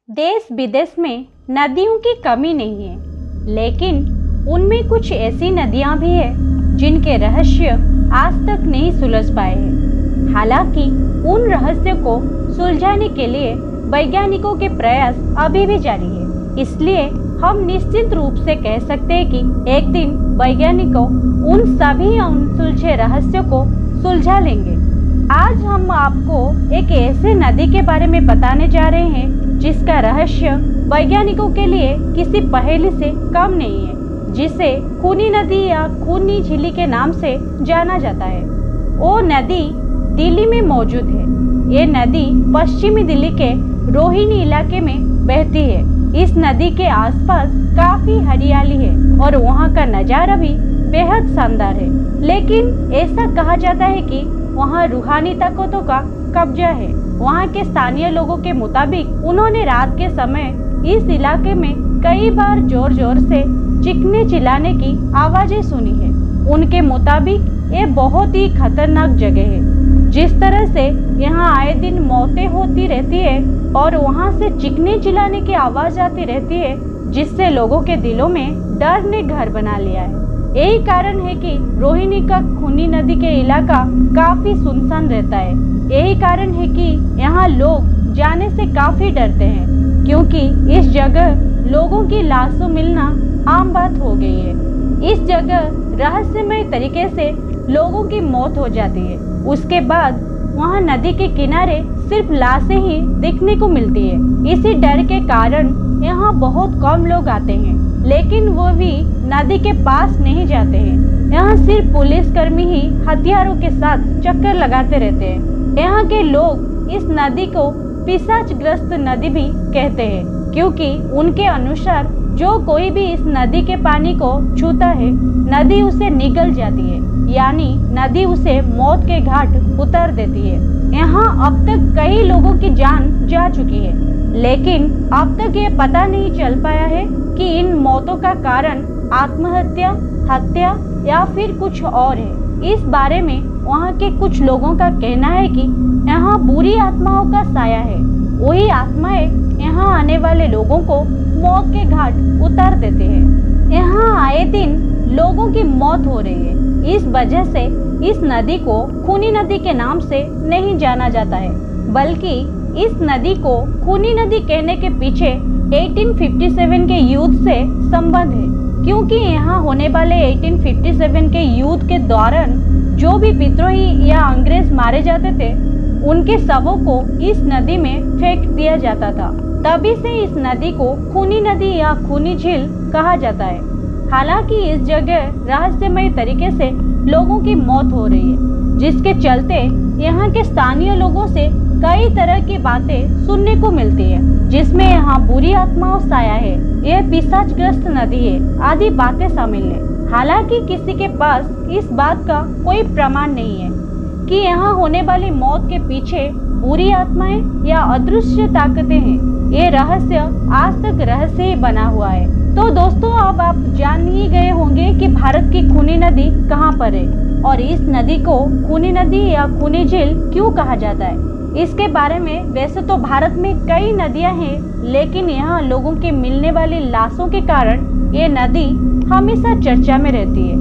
देश विदेश में नदियों की कमी नहीं है, लेकिन उनमें कुछ ऐसी नदियां भी हैं जिनके रहस्य आज तक नहीं सुलझ पाए हैं। हालांकि उन रहस्यों को सुलझाने के लिए वैज्ञानिकों के प्रयास अभी भी जारी है। इसलिए हम निश्चित रूप से कह सकते हैं कि एक दिन वैज्ञानिकों उन सभी अनसुलझे रहस्यों को सुलझा लेंगे। आज हम आपको एक ऐसे नदी के बारे में बताने जा रहे हैं जिसका रहस्य वैज्ञानिकों के लिए किसी पहेली से कम नहीं है, जिसे खूनी नदी या खूनी झील के नाम से जाना जाता है। वो नदी दिल्ली में मौजूद है। ये नदी पश्चिमी दिल्ली के रोहिणी इलाके में बहती है। इस नदी के आसपास काफी हरियाली है और वहाँ का नज़ारा भी बेहद शानदार है। लेकिन ऐसा कहा जाता है कि वहाँ रूहानी ताकतों का कब्जा है। वहाँ के स्थानीय लोगों के मुताबिक उन्होंने रात के समय इस इलाके में कई बार जोर जोर से चीखने चिल्लाने की आवाजें सुनी है। उनके मुताबिक ये बहुत ही खतरनाक जगह है। जिस तरह से यहाँ आए दिन मौतें होती रहती है और वहाँ से चीखने चिल्लाने की आवाज आती रहती है, जिससे लोगों के दिलों में डर ने घर बना लिया है। यही कारण है कि रोहिणी का खूनी नदी के इलाका काफी सुनसान रहता है। यही कारण है कि यहाँ लोग जाने से काफी डरते हैं, क्योंकि इस जगह लोगों की लाशों मिलना आम बात हो गई है। इस जगह रहस्यमय तरीके से लोगों की मौत हो जाती है। उसके बाद वहाँ नदी के किनारे सिर्फ लाशें ही देखने को मिलती है। इसी डर के कारण यहाँ बहुत कम लोग आते हैं, लेकिन वो भी नदी के पास नहीं जाते हैं। यहाँ सिर्फ पुलिसकर्मी ही हथियारों के साथ चक्कर लगाते रहते हैं। यहाँ के लोग इस नदी को पिशाचग्रस्त नदी भी कहते हैं, क्योंकि उनके अनुसार जो कोई भी इस नदी के पानी को छूता है, नदी उसे निगल जाती है, यानी नदी उसे मौत के घाट उतार देती है। यहाँ अब तक कई लोगों की जान जा चुकी है, लेकिन अब तक ये पता नहीं चल पाया है कि इन मौतों का कारण आत्महत्या, हत्या या फिर कुछ और है। इस बारे में वहाँ के कुछ लोगों का कहना है कि यहाँ बुरी आत्माओं का साया है। वही आत्माएं यहाँ आने वाले लोगों को मौत के घाट उतार देते हैं। यहाँ आए दिन लोगों की मौत हो रही है। इस वजह से इस नदी को खूनी नदी के नाम से नहीं जाना जाता है, बल्कि इस नदी को खूनी नदी कहने के पीछे 1857 के युद्ध से संबंध है, क्योंकि यहाँ होने वाले 1857 के युद्ध के दौरान जो भी विद्रोही या अंग्रेज मारे जाते थे, उनके शवों को इस नदी में फेंक दिया जाता था। तभी से इस नदी को खूनी नदी या खूनी झील कहा जाता है। हालांकि इस जगह रहस्यमय तरीके से लोगों की मौत हो रही है, जिसके चलते यहाँ के स्थानीय लोगों से कई तरह की बातें सुनने को मिलती है, जिसमें यहाँ बुरी आत्माओं साया है, यह पिशाचग्रस्त नदी है आदि बातें शामिल है। हालांकि किसी के पास इस बात का कोई प्रमाण नहीं है कि यहाँ होने वाली मौत के पीछे बुरी आत्माएं या अदृश्य ताकतें हैं। ये रहस्य आज तक रहस्य ही बना हुआ है। तो दोस्तों, अब आप जान ही गए होंगे कि भारत की खूनी नदी कहाँ पर है और इस नदी को खूनी नदी या खूनी झील क्यों कहा जाता है। इसके बारे में वैसे तो भारत में कई नदियां हैं, लेकिन यहाँ लोगों के मिलने वाली लाशों के कारण ये नदी हमेशा चर्चा में रहती है।